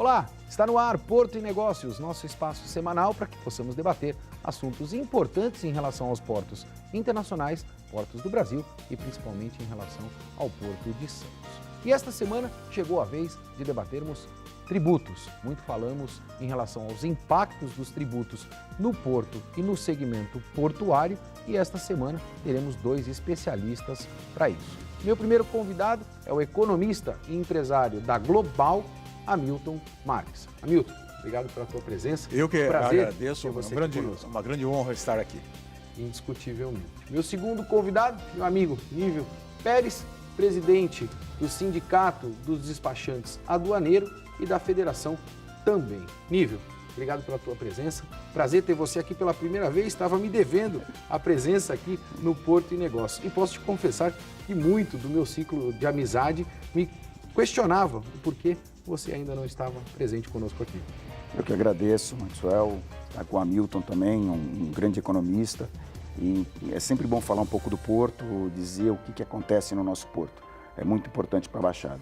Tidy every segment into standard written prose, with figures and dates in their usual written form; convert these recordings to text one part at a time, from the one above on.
Olá, está no ar Porto e Negócios, nosso espaço semanal para que possamos debater assuntos importantes em relação aos portos internacionais, portos do Brasil e principalmente em relação ao Porto de Santos. E esta semana chegou a vez de debatermos tributos. Muito falamos em relação aos impactos dos tributos no porto e no segmento portuário e esta semana teremos dois especialistas para isso. Meu primeiro convidado é o economista e empresário da Global, Hamilton Marques. Hamilton, obrigado pela tua presença. Eu que agradeço, uma grande honra estar aqui. Indiscutivelmente. Meu segundo convidado, meu amigo Nívio Pérez, presidente do Sindicato dos Despachantes Aduaneiro e da Federação também. Nívio, obrigado pela tua presença. Prazer ter você aqui pela primeira vez. Estava me devendo a presença aqui no Porto e Negócios. E posso te confessar que muito do meu ciclo de amizade me questionava o porquê você ainda não estava presente conosco aqui. Eu que agradeço, Maxwell, estar com o Hamilton também, um grande economista. E é sempre bom falar um pouco do Porto, dizer o que acontece no nosso Porto. É muito importante para a Baixada.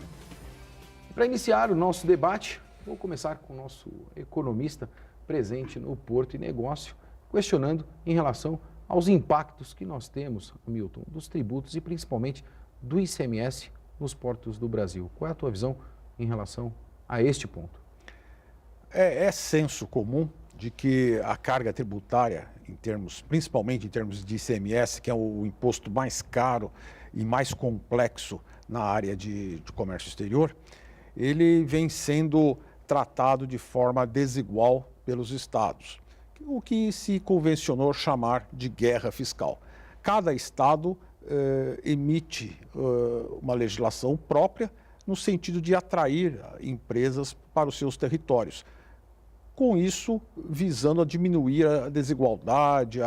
Para iniciar o nosso debate, vou começar com o nosso economista presente no Porto e Negócio, questionando em relação aos impactos que nós temos, Hamilton, dos tributos e principalmente do ICMS nos portos do Brasil. Qual é a tua visão em relação a este ponto? É senso comum de que a carga tributária, principalmente em termos de ICMS, que é o imposto mais caro e mais complexo na área de comércio exterior, ele vem sendo tratado de forma desigual pelos estados, o que se convencionou chamar de guerra fiscal. Cada estado emite uma legislação própria no sentido de atrair empresas para os seus territórios. Com isso, visando a diminuir a desigualdade,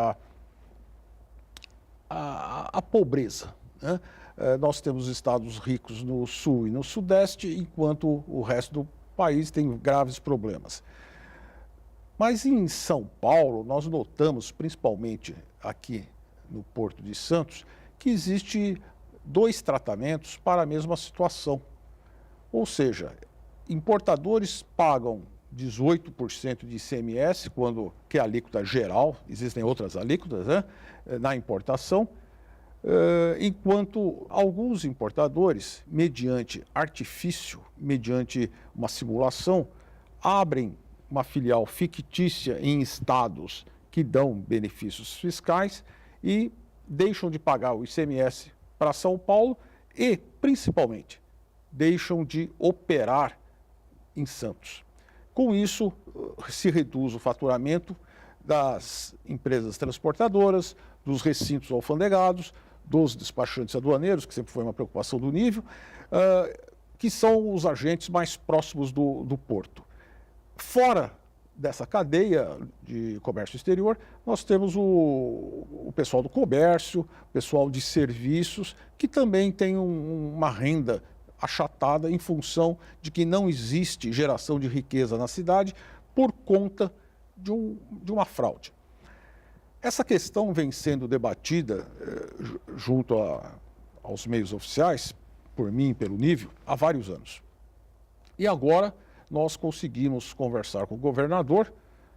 a pobreza, né? Nós temos estados ricos no sul e no sudeste, enquanto o resto do país tem graves problemas. Mas em São Paulo, nós notamos, principalmente aqui no Porto de Santos, que existe dois tratamentos para a mesma situação. Ou seja, importadores pagam 18% de ICMS, que é a alíquota geral, existem outras alíquotas, né, na importação, enquanto alguns importadores, mediante artifício, mediante uma simulação, abrem uma filial fictícia em estados que dão benefícios fiscais e deixam de pagar o ICMS para São Paulo e, principalmente, deixam de operar em Santos. Com isso, se reduz o faturamento das empresas transportadoras, dos recintos alfandegados, dos despachantes aduaneiros, que sempre foi uma preocupação do Nívio, que são os agentes mais próximos do porto. Fora dessa cadeia de comércio exterior, nós temos o pessoal do comércio, o pessoal de serviços, que também tem uma renda achatada em função de que não existe geração de riqueza na cidade por conta de uma fraude. Essa questão vem sendo debatida junto aos meios oficiais, por mim e pelo Nívio, há vários anos. E agora nós conseguimos conversar com o governador,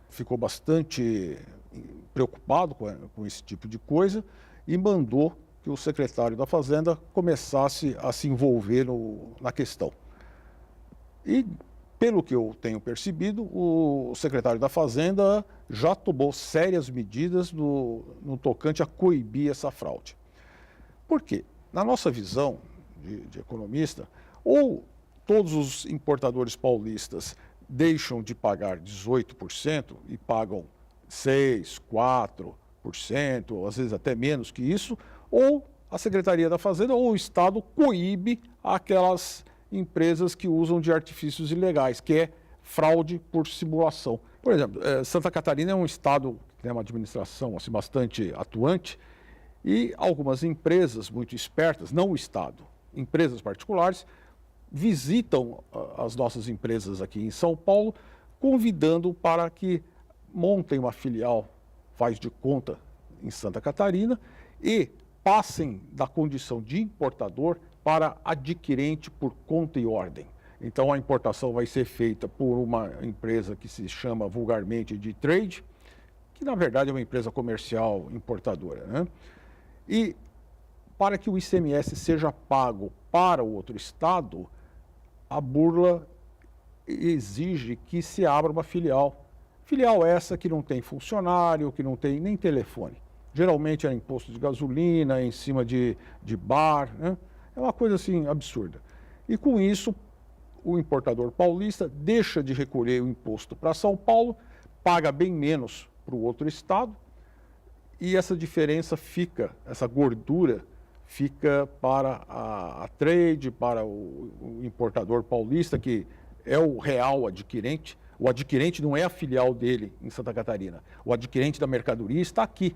ficou bastante preocupado com esse tipo de coisa e mandou que o secretário da Fazenda começasse a se envolver na questão. E, pelo que eu tenho percebido, o secretário da Fazenda já tomou sérias medidas no tocante a coibir essa fraude. Por quê? Na nossa visão de economista, ou todos os importadores paulistas deixam de pagar 18% e pagam 6%, 4%, ou às vezes até menos que isso, ou a Secretaria da Fazenda ou o Estado coíbe aquelas empresas que usam de artifícios ilegais, que é fraude por simulação. Por exemplo, Santa Catarina é um estado que tem uma administração assim, bastante atuante e algumas empresas muito espertas, não o Estado, empresas particulares, visitam as nossas empresas aqui em São Paulo, convidando para que montem uma filial, faz de conta, em Santa Catarina e passem da condição de importador para adquirente por conta e ordem. Então a importação vai ser feita por uma empresa que se chama vulgarmente de trade, que na verdade é uma empresa comercial importadora, né? E para que o ICMS seja pago para o outro estado, a burla exige que se abra uma filial. Filial essa que não tem funcionário, que não tem nem telefone. Geralmente é imposto de gasolina, em cima de bar, né? É uma coisa assim absurda. E com isso, o importador paulista deixa de recolher o imposto para São Paulo, paga bem menos para o outro estado, e essa diferença fica, essa gordura fica para a trade, para o importador paulista, que é o real adquirente. O adquirente não é a filial dele em Santa Catarina. O adquirente da mercadoria está aqui.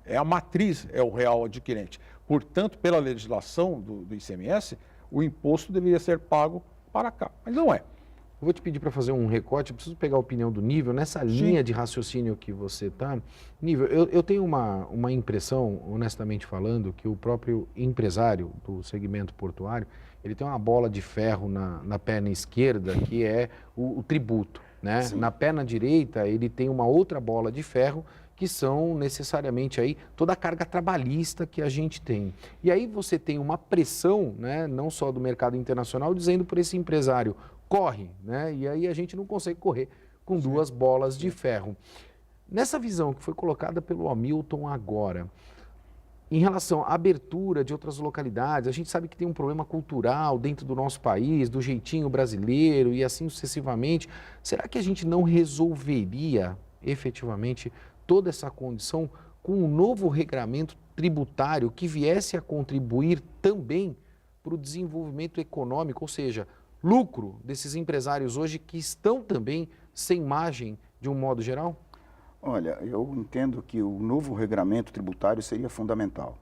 É a matriz, é o real adquirente. Portanto, pela legislação do ICMS, o imposto deveria ser pago para cá, mas não é. Eu vou te pedir para fazer um recorte, eu preciso pegar a opinião do Nível, nessa linha de raciocínio que você está. Nível, eu tenho uma impressão, honestamente falando, que o próprio empresário do segmento portuário, ele tem uma bola de ferro na perna esquerda, que é o tributo, né? Na perna direita, ele tem uma outra bola de ferro, que são necessariamente aí toda a carga trabalhista que a gente tem. E aí você tem uma pressão, né, não só do mercado internacional, dizendo para esse empresário, corre, né? E aí a gente não consegue correr com duas bolas de ferro. Nessa visão que foi colocada pelo Hamilton agora, em relação à abertura de outras localidades, a gente sabe que tem um problema cultural dentro do nosso país, do jeitinho brasileiro e assim sucessivamente. Será que a gente não resolveria efetivamente toda essa condição com um novo regramento tributário que viesse a contribuir também para o desenvolvimento econômico, ou seja, lucro desses empresários hoje que estão também sem margem de um modo geral? Olha, eu entendo que o novo regramento tributário seria fundamental,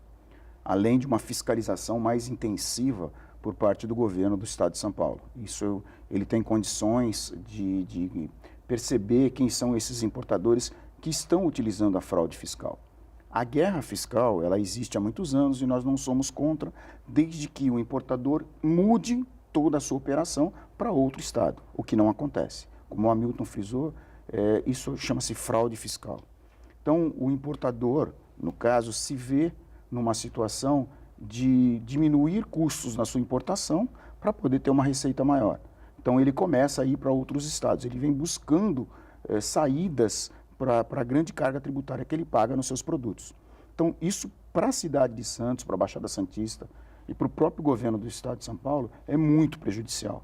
além de uma fiscalização mais intensiva por parte do governo do Estado de São Paulo. Isso ele tem condições de perceber quem são esses importadores que estão utilizando a fraude fiscal. A guerra fiscal, ela existe há muitos anos e nós não somos contra, desde que o importador mude toda a sua operação para outro estado, o que não acontece. Como o Hamilton frisou, isso chama-se fraude fiscal. Então, o importador, no caso, se vê numa situação de diminuir custos na sua importação para poder ter uma receita maior. Então, ele começa a ir para outros estados, ele vem buscando saídas para a grande carga tributária que ele paga nos seus produtos. Então, isso para a cidade de Santos, para a Baixada Santista e para o próprio governo do estado de São Paulo é muito prejudicial.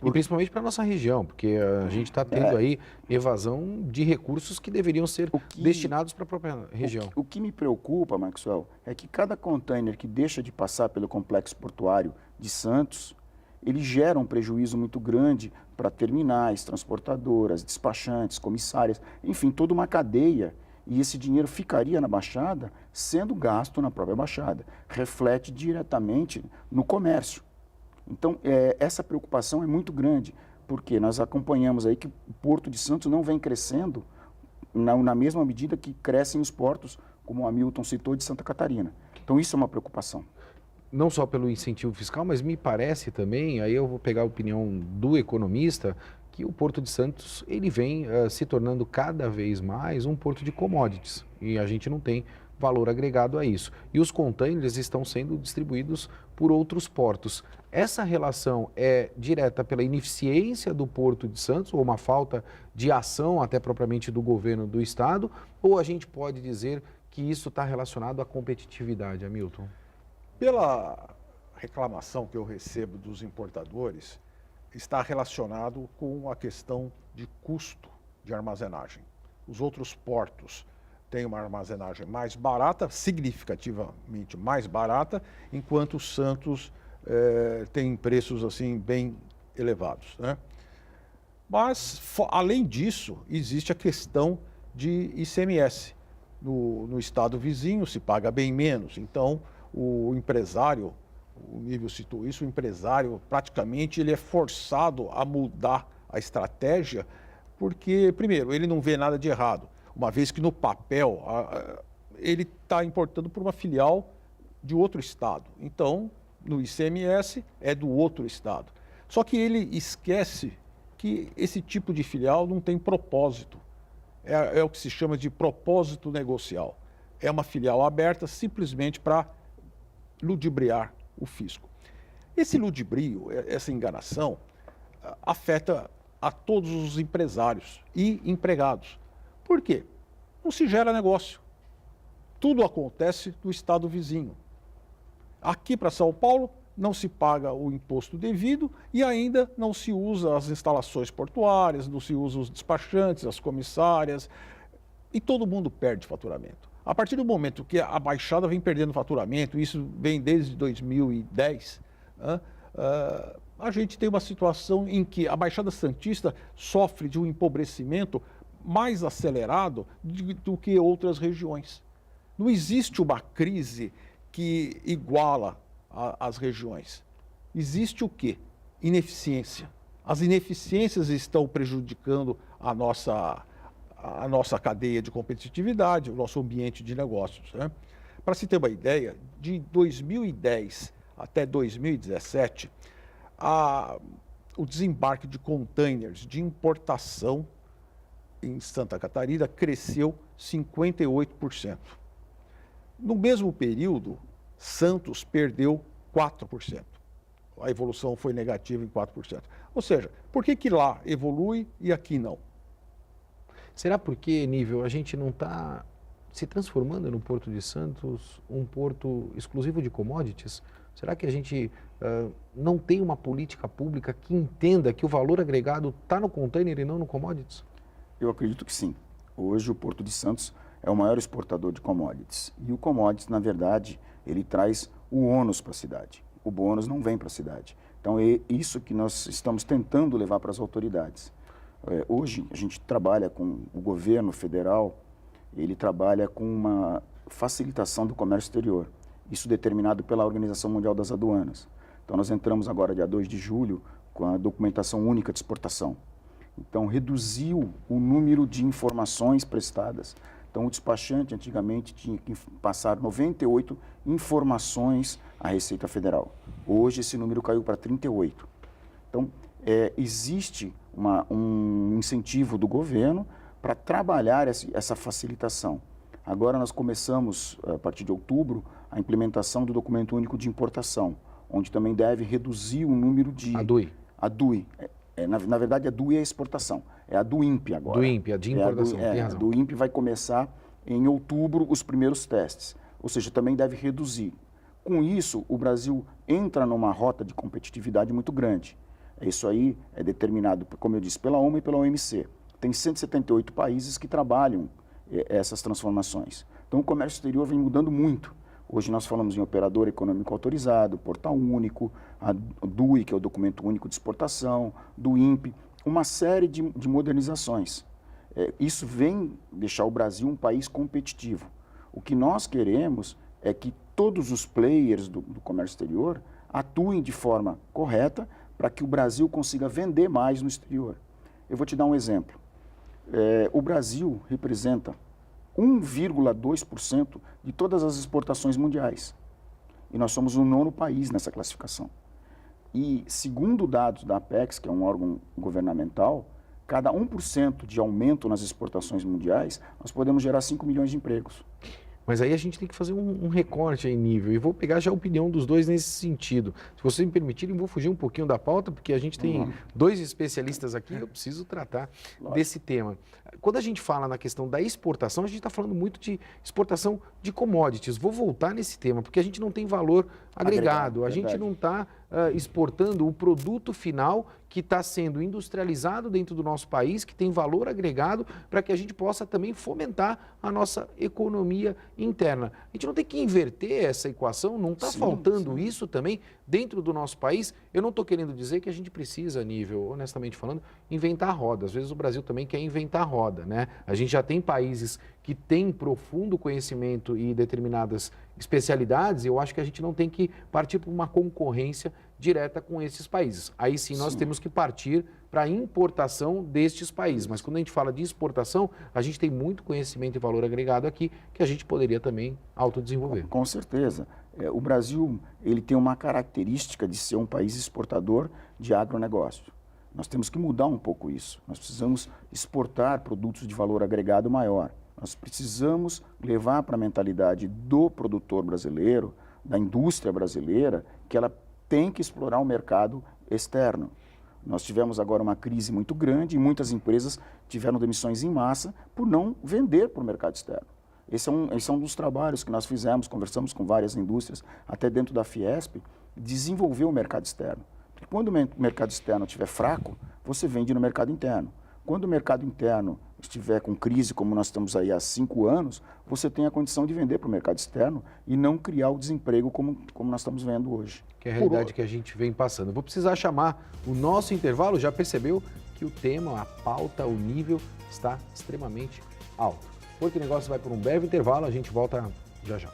E principalmente para a nossa região, porque a gente está tendo aí evasão de recursos que deveriam ser destinados para a própria região. O que me preocupa, Maxwell, é que cada container que deixa de passar pelo complexo portuário de Santos, ele gera um prejuízo muito grande para terminais, transportadoras, despachantes, comissárias, enfim, toda uma cadeia. E esse dinheiro ficaria na Baixada, sendo gasto na própria Baixada. Reflete diretamente no comércio. Então, essa preocupação é muito grande, porque nós acompanhamos aí que o Porto de Santos não vem crescendo na mesma medida que crescem os portos, como o Hamilton citou, de Santa Catarina. Então, isso é uma preocupação. Não só pelo incentivo fiscal, mas me parece também, aí eu vou pegar a opinião do economista, que o Porto de Santos ele vem se tornando cada vez mais um porto de commodities e a gente não tem valor agregado a isso. E os containers estão sendo distribuídos por outros portos. Essa relação é direta pela ineficiência do Porto de Santos ou uma falta de ação até propriamente do governo do estado, ou a gente pode dizer que isso está relacionado à competitividade, Hamilton? Pela reclamação que eu recebo dos importadores, está relacionado com a questão de custo de armazenagem. Os outros portos têm uma armazenagem mais barata, significativamente mais barata, enquanto o Santos tem preços assim bem elevados, né? Mas, além disso, existe a questão de ICMS. No estado vizinho se paga bem menos, então o empresário, o Nível citou isso, o empresário praticamente ele é forçado a mudar a estratégia, porque, primeiro, ele não vê nada de errado, uma vez que no papel ele está importando por uma filial de outro estado. Então, no ICMS é do outro estado. Só que ele esquece que esse tipo de filial não tem propósito. É o que se chama de propósito negocial. É uma filial aberta simplesmente para ludibriar o fisco. Esse ludibrio, essa enganação, afeta a todos os empresários e empregados. Por quê? Não se gera negócio. Tudo acontece no estado vizinho. Aqui para São Paulo não se paga o imposto devido e ainda não se usa as instalações portuárias, não se usa os despachantes, as comissárias, e todo mundo perde faturamento. A partir do momento que a Baixada vem perdendo faturamento, isso vem desde 2010, a gente tem uma situação em que a Baixada Santista sofre de um empobrecimento mais acelerado do que outras regiões. Não existe uma crise que iguala as regiões. Existe o quê? Ineficiência. As ineficiências estão prejudicando a nossa cadeia de competitividade, o nosso ambiente de negócios, né? Para se ter uma ideia, de 2010 até 2017, o desembarque de containers de importação em Santa Catarina cresceu 58%. No mesmo período, Santos perdeu 4%. A evolução foi negativa em 4%. Ou seja, por que lá evolui e aqui não? Será porque, Nível, a gente não está se transformando no Porto de Santos um porto exclusivo de commodities? Será que a gente não tem uma política pública que entenda que o valor agregado está no container e não no commodities? Eu acredito que sim. Hoje o Porto de Santos é o maior exportador de commodities. E o commodities, na verdade, ele traz o ônus para a cidade. O bônus não vem para a cidade. Então é isso que nós estamos tentando levar para as autoridades. Hoje a gente trabalha com o governo federal, ele trabalha com uma facilitação do comércio exterior. Isso determinado pela Organização Mundial das Aduanas. Então nós entramos agora, dia 2 de julho, com a documentação única de exportação. Então reduziu o número de informações prestadas. Então o despachante antigamente tinha que passar 98 informações à Receita Federal. Hoje esse número caiu para 38. Então existe um incentivo do governo para trabalhar essa facilitação. Agora nós começamos, a partir de outubro, a implementação do documento único de importação, onde também deve reduzir o número de... A DUI. A DUI. Na verdade, a DUI é a exportação. É a do INPE agora. Do INPE, a de importação, tem razão. A do INPE vai começar em outubro os primeiros testes. Ou seja, também deve reduzir. Com isso, o Brasil entra numa rota de competitividade muito grande. Isso aí é determinado, como eu disse, pela OMA e pela OMC. Tem 178 países que trabalham essas transformações. Então, o comércio exterior vem mudando muito. Hoje nós falamos em operador econômico autorizado, portal único, a DUI, que é o documento único de exportação, do INPE, uma série de modernizações. Isso vem deixar o Brasil um país competitivo. O que nós queremos é que todos os players do comércio exterior atuem de forma correta para que o Brasil consiga vender mais no exterior. Eu vou te dar um exemplo. O Brasil representa 1,2% de todas as exportações mundiais. E nós somos o 9º país nessa classificação. E, segundo dados da Apex, que é um órgão governamental, cada 1% de aumento nas exportações mundiais, nós podemos gerar 5 milhões de empregos. Mas aí a gente tem que fazer um recorte aí, Nível, e vou pegar já a opinião dos dois nesse sentido. Se vocês me permitirem, vou fugir um pouquinho da pauta, porque a gente tem dois especialistas aqui, eu preciso tratar desse tema. Quando a gente fala na questão da exportação, a gente está falando muito de exportação de commodities. Vou voltar nesse tema, porque a gente não tem valor agregado, a gente não está exportando o produto final que está sendo industrializado dentro do nosso país, que tem valor agregado para que a gente possa também fomentar a nossa economia interna. A gente não tem que inverter essa equação, não está faltando isso também dentro do nosso país? Eu não estou querendo dizer que a gente precisa, Nível, honestamente falando, inventar roda. Às vezes o Brasil também quer inventar roda, né? A gente já tem países que têm profundo conhecimento e determinadas especialidades, eu acho que a gente não tem que partir para uma concorrência direta com esses países. Aí sim nós temos que partir para a importação destes países. Mas quando a gente fala de exportação, a gente tem muito conhecimento e valor agregado aqui que a gente poderia também autodesenvolver. Com certeza. O Brasil ele tem uma característica de ser um país exportador de agronegócio. Nós temos que mudar um pouco isso. Nós precisamos exportar produtos de valor agregado maior. Nós precisamos levar para a mentalidade do produtor brasileiro, da indústria brasileira, que ela tem que explorar o mercado externo. Nós tivemos agora uma crise muito grande e muitas empresas tiveram demissões em massa por não vender para o mercado externo. Esse é um dos trabalhos que nós fizemos, conversamos com várias indústrias, até dentro da Fiesp, desenvolver o mercado externo. Porque quando o mercado externo estiver fraco, você vende no mercado interno. Quando o mercado interno estiver com crise, como nós estamos aí há 5 anos, você tem a condição de vender para o mercado externo e não criar o desemprego como nós estamos vendo hoje. Que é a realidade que a gente vem passando. Vou precisar chamar o nosso intervalo. Já percebeu que o tema, a pauta, o nível está extremamente alto. Porto e Negócios vai por um breve intervalo, a gente volta já já.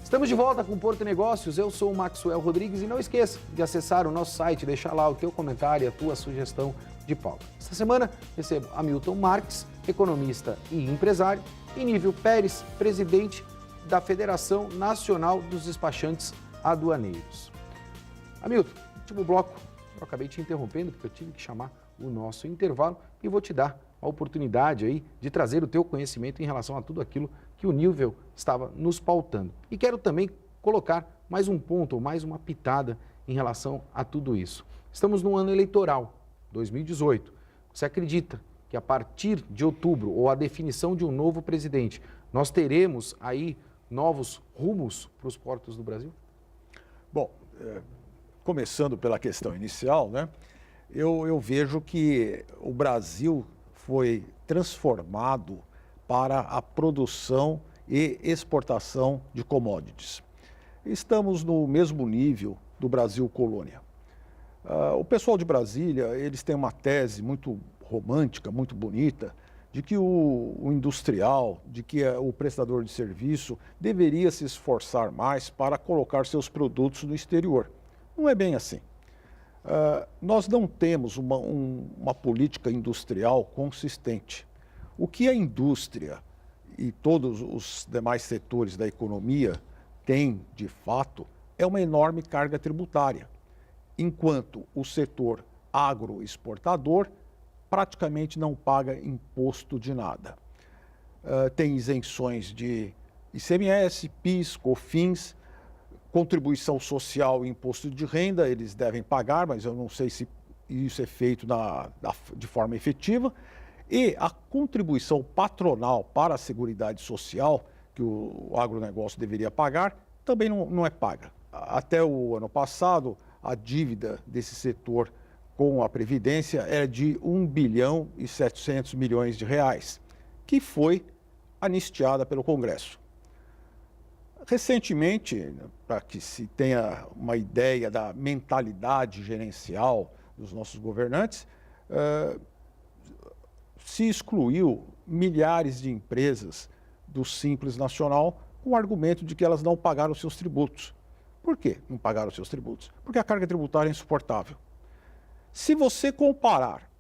Estamos de volta com o Porto e Negócios, eu sou o Maxwell Rodrigues e não esqueça de acessar o nosso site, deixar lá o teu comentário e a tua sugestão de pauta. Esta semana recebo Hamilton Marques, economista e empresário, e Nível Pérez, presidente da Federação Nacional dos Despachantes Aduaneiros. Hamilton, último bloco, eu acabei te interrompendo porque eu tive que chamar o nosso intervalo e vou te dar a oportunidade aí de trazer o teu conhecimento em relação a tudo aquilo que o Nível estava nos pautando. E quero também colocar mais um ponto ou mais uma pitada em relação a tudo isso. Estamos no ano eleitoral, 2018. Você acredita que a partir de outubro, ou a definição de um novo presidente, nós teremos aí novos rumos para os portos do Brasil? Bom, começando pela questão inicial, né, eu vejo que o Brasil foi transformado para a produção e exportação de commodities. Estamos no mesmo nível do Brasil colônia. O pessoal de Brasília, eles têm uma tese muito romântica, muito bonita, de que o industrial, de que o prestador de serviço deveria se esforçar mais para colocar seus produtos no exterior. Não é bem assim. Nós não temos uma política industrial consistente. O que a indústria e todos os demais setores da economia têm, de fato, é uma enorme carga tributária, enquanto o setor agroexportador praticamente não paga imposto de nada. Tem isenções de ICMS, PIS, COFINS, contribuição social e imposto de renda, eles devem pagar, mas eu não sei se isso é feito de forma efetiva. E a contribuição patronal para a Seguridade Social, que o agronegócio deveria pagar, também não é paga. Até o ano passado, a dívida desse setor com a Previdência era de 1 bilhão e 700 milhões de reais, que foi anistiada pelo Congresso. Recentemente, para que se tenha uma ideia da mentalidade gerencial dos nossos governantes, se excluiu milhares de empresas do Simples Nacional com o argumento de que elas não pagaram seus tributos. Por que não pagaram seus tributos? Porque a carga tributária é insuportável. Se você comparar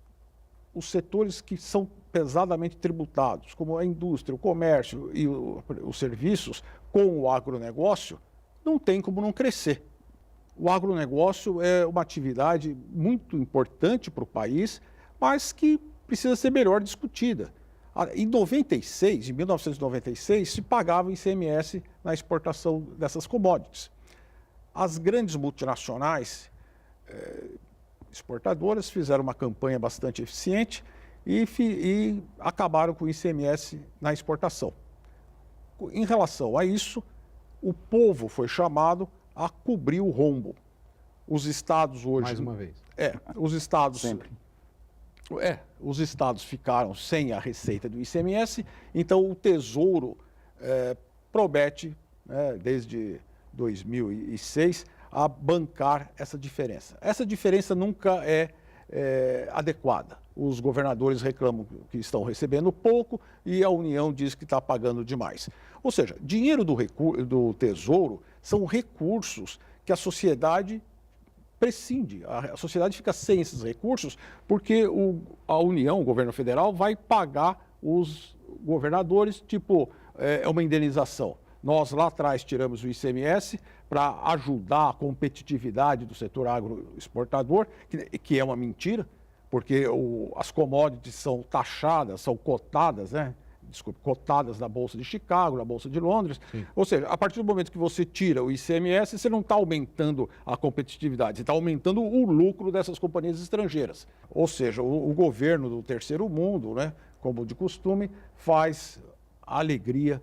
os setores que são pesadamente tributados, como a indústria, o comércio e os serviços, com o agronegócio, não tem como não crescer. O agronegócio é uma atividade muito importante para o país, mas que precisa ser melhor discutida. Em 1996, se pagava ICMS na exportação dessas commodities. As grandes multinacionais exportadoras fizeram uma campanha bastante eficiente e acabaram com o ICMS na exportação. Em relação a isso, o povo foi chamado a cobrir o rombo. Os estados hoje... Mais uma vez. Os estados... Sempre. Os estados ficaram sem a receita do ICMS, então o Tesouro promete, desde 2006, a bancar essa diferença. Essa diferença nunca é adequada. Os governadores reclamam que estão recebendo pouco e a União diz que está pagando demais. Ou seja, dinheiro do Tesouro são recursos que a sociedade prescinde. A sociedade fica sem esses recursos porque a União, o governo federal, vai pagar os governadores, tipo, é uma indenização. Nós lá atrás tiramos o ICMS para ajudar a competitividade do setor agroexportador, que é uma mentira, porque as commodities são taxadas, são cotadas, né? Desculpe, cotadas na Bolsa de Chicago, na Bolsa de Londres. Sim. Ou seja, a partir do momento que você tira o ICMS, você não está aumentando a competitividade, você está aumentando o lucro dessas companhias estrangeiras. Ou seja, o governo do terceiro mundo, né, como de costume, faz a alegria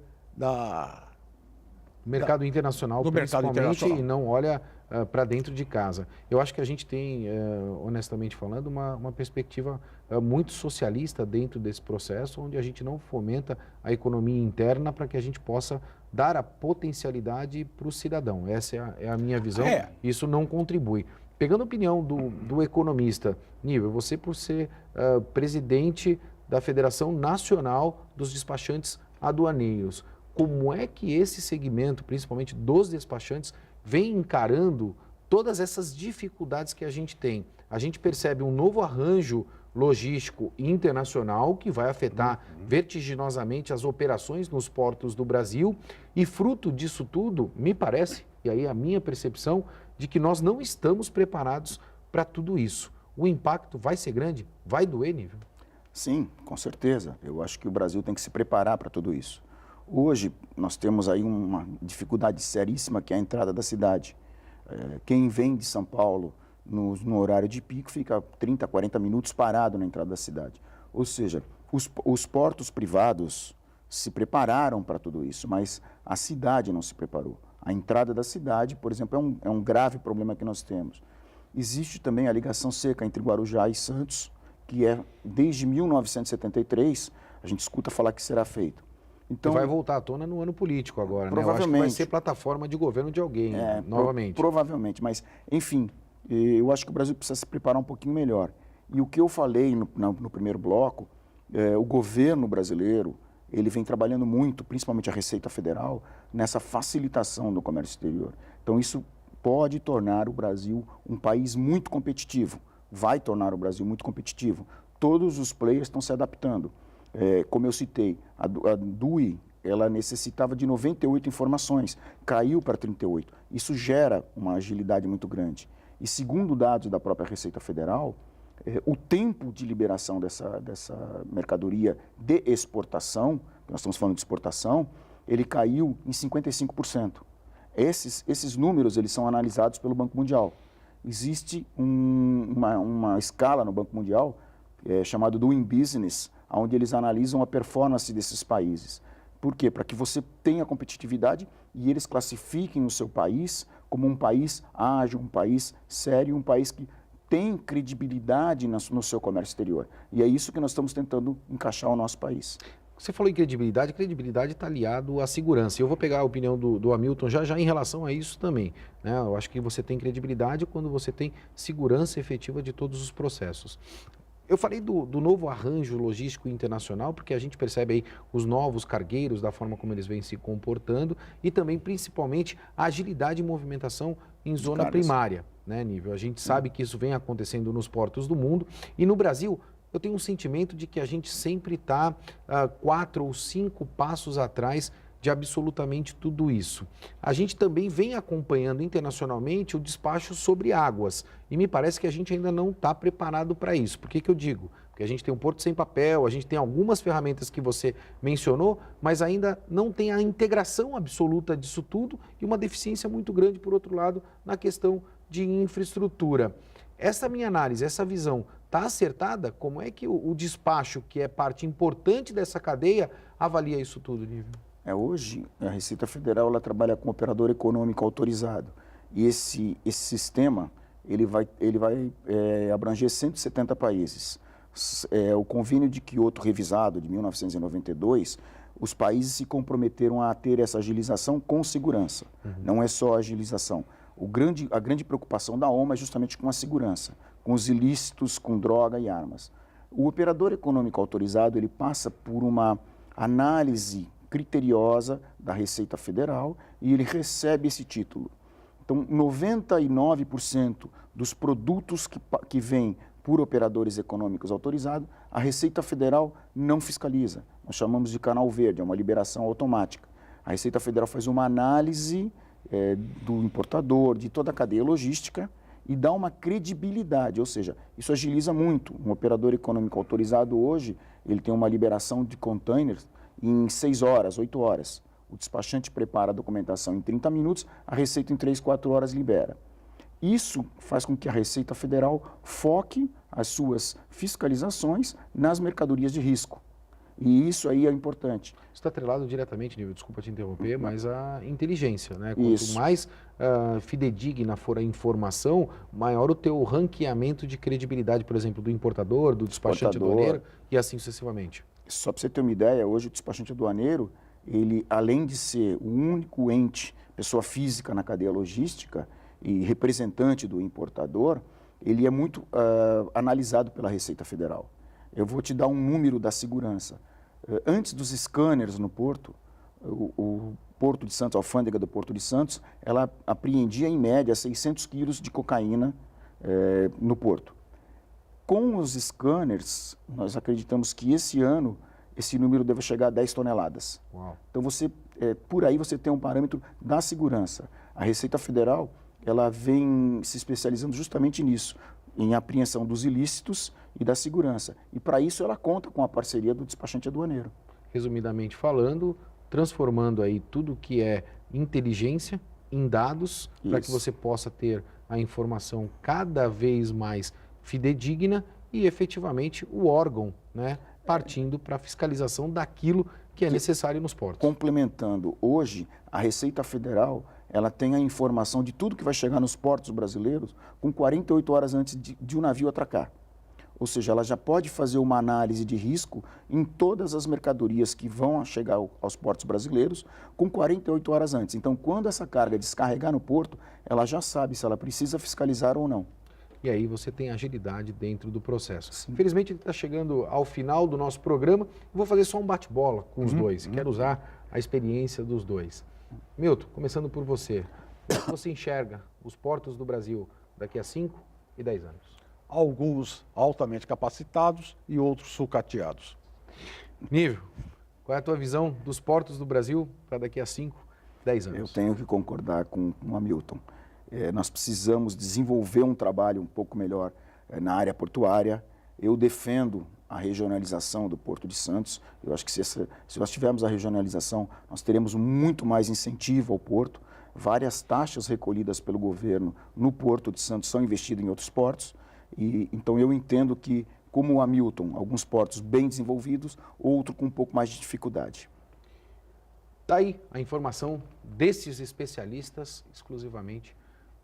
mercado internacional, principalmente, e não olha para dentro de casa. Eu acho que a gente tem, honestamente falando, uma perspectiva muito socialista dentro desse processo, onde a gente não fomenta a economia interna para que a gente possa dar a potencialidade para o cidadão. Essa é a minha visão. Isso não contribui. Pegando a opinião do economista, Nível, você por ser presidente da Federação Nacional dos Despachantes Aduaneiros, como é que esse segmento, principalmente dos despachantes, vem encarando todas essas dificuldades que a gente tem? A gente percebe um novo arranjo logístico internacional que vai afetar vertiginosamente as operações nos portos do Brasil e fruto disso tudo, me parece, e aí a minha percepção, de que nós não estamos preparados para tudo isso. O impacto vai ser grande? Vai doer, Nível? Sim, com certeza. Eu acho que o Brasil tem que se preparar para tudo isso. Hoje, nós temos aí uma dificuldade seríssima, que é a entrada da cidade. Quem vem de São Paulo no horário de pico fica 30, 40 minutos parado na entrada da cidade. Ou seja, os portos privados se prepararam para tudo isso, mas a cidade não se preparou. A entrada da cidade, por exemplo, é um grave problema que nós temos. Existe também a ligação seca entre Guarujá e Santos, que é, desde 1973, a gente escuta falar que será feito. Então, vai voltar à tona no ano político agora, né? Provavelmente. Eu acho que vai ser plataforma de governo de alguém, novamente. Provavelmente, mas, enfim, eu acho que o Brasil precisa se preparar um pouquinho melhor. E o que eu falei no primeiro bloco, o governo brasileiro, ele vem trabalhando muito, principalmente a Receita Federal, nessa facilitação do comércio exterior. Então, isso pode tornar o Brasil um país muito competitivo, vai tornar o Brasil muito competitivo. Todos os players estão se adaptando. Como eu citei, a DUI, ela necessitava de 98 informações, caiu para 38. Isso gera uma agilidade muito grande. E segundo dados da própria Receita Federal, o tempo de liberação dessa mercadoria de exportação, nós estamos falando de exportação, ele caiu em 55%. Esses números eles são analisados pelo Banco Mundial. Existe uma escala no Banco Mundial chamada Doing Business, onde eles analisam a performance desses países. Por quê? Para que você tenha competitividade e eles classifiquem o seu país como um país ágil, um país sério, um país que tem credibilidade no seu comércio exterior. E é isso que nós estamos tentando encaixar o nosso país. Você falou em credibilidade está aliado à segurança. Eu vou pegar a opinião do Hamilton já em relação a isso também, né? Eu acho que você tem credibilidade quando você tem segurança efetiva de todos os processos. Eu falei do novo arranjo logístico internacional, porque a gente percebe aí os novos cargueiros, da forma como eles vêm se comportando, e também, principalmente, a agilidade e movimentação em zona primária, né, Nível? A gente sabe que isso vem acontecendo nos portos do mundo, e no Brasil, eu tenho um sentimento de que a gente sempre está 4 ou 5 passos atrás de absolutamente tudo isso. A gente também vem acompanhando internacionalmente o despacho sobre águas e me parece que a gente ainda não está preparado para isso. Por que eu digo? Porque a gente tem um porto sem papel, a gente tem algumas ferramentas que você mencionou, mas ainda não tem a integração absoluta disso tudo e uma deficiência muito grande, por outro lado, na questão de infraestrutura. Essa minha análise, essa visão, está acertada? Como é que o despacho, que é parte importante dessa cadeia, avalia isso tudo, Nível? Hoje, a Receita Federal ela trabalha com operador econômico autorizado. E esse sistema ele vai abranger 170 países. O convênio de Kyoto revisado, de 1992, os países se comprometeram a ter essa agilização com segurança. Não é só agilização. A grande preocupação da OMA é justamente com a segurança, com os ilícitos, com droga e armas. O operador econômico autorizado, ele passa por uma análise criteriosa da Receita Federal e ele recebe esse título. Então, 99% dos produtos que vêm por operadores econômicos autorizados, a Receita Federal não fiscaliza. Nós chamamos de canal verde, é uma liberação automática. A Receita Federal faz uma análise do importador, de toda a cadeia logística e dá uma credibilidade, ou seja, isso agiliza muito. Um operador econômico autorizado hoje, ele tem uma liberação de containers em 6 horas, 8 horas. O despachante prepara a documentação em 30 minutos, a Receita em 3, 4 horas libera. Isso faz com que a Receita Federal foque as suas fiscalizações nas mercadorias de risco. E isso aí é importante. Isso está atrelado diretamente, Nívio, desculpa te interromper, mas a inteligência, né? Quanto Isso. mais fidedigna for a informação, maior o teu ranqueamento de credibilidade, por exemplo, do importador, do despachante aduaneiro e assim sucessivamente. Só para você ter uma ideia, hoje o despachante aduaneiro, ele, além de ser o único ente, pessoa física na cadeia logística e representante do importador, ele é muito analisado pela Receita Federal. Eu vou te dar um número da segurança. Antes dos scanners no porto, o Porto de Santos, a alfândega do Porto de Santos, ela apreendia em média 600 quilos de cocaína no porto. Com os scanners, nós acreditamos que esse ano esse número deve chegar a 10 toneladas. Uau. Então, por aí você tem um parâmetro da segurança. A Receita Federal, ela vem se especializando justamente nisso, em apreensão dos ilícitos e da segurança. E para isso ela conta com a parceria do despachante aduaneiro. Resumidamente falando, transformando aí tudo que é inteligência em dados, para que você possa ter a informação cada vez mais fidedigna e efetivamente o órgão, né, partindo para a fiscalização daquilo que é necessário nos portos. Complementando, hoje a Receita Federal, ela tem a informação de tudo que vai chegar nos portos brasileiros com 48 horas antes de um navio atracar. Ou seja, ela já pode fazer uma análise de risco em todas as mercadorias que vão chegar aos portos brasileiros com 48 horas antes. Então, quando essa carga descarregar no porto, ela já sabe se ela precisa fiscalizar ou não. E aí você tem agilidade dentro do processo. Sim. Infelizmente, ele está chegando ao final do nosso programa. Vou fazer só um bate-bola com os dois. Quero usar a experiência dos dois. Milton, começando por você. Como você enxerga os portos do Brasil daqui a 5 e 10 anos? Alguns altamente capacitados e outros sucateados. Nível, qual é a tua visão dos portos do Brasil para daqui a 5, 10 anos? Eu tenho que concordar com o Hamilton. Nós precisamos desenvolver um trabalho um pouco melhor na área portuária. Eu defendo a regionalização do Porto de Santos. Eu acho que se nós tivermos a regionalização, nós teremos muito mais incentivo ao porto. Várias taxas recolhidas pelo governo no Porto de Santos são investidas em outros portos. Então eu entendo que, como o Hamilton, alguns portos bem desenvolvidos, outro com um pouco mais de dificuldade. Está aí a informação desses especialistas exclusivamente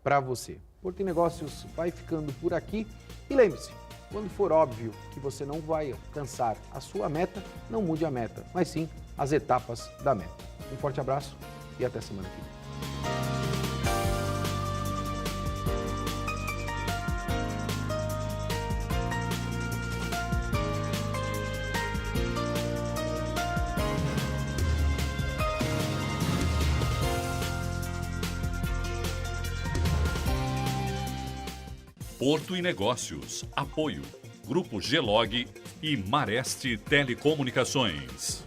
para você. Porto e Negócios vai ficando por aqui. E lembre-se, quando for óbvio que você não vai alcançar a sua meta, não mude a meta, mas sim as etapas da meta. Um forte abraço e até semana que vem. Porto e Negócios. Apoio. Grupo Gelog e Mareste Telecomunicações.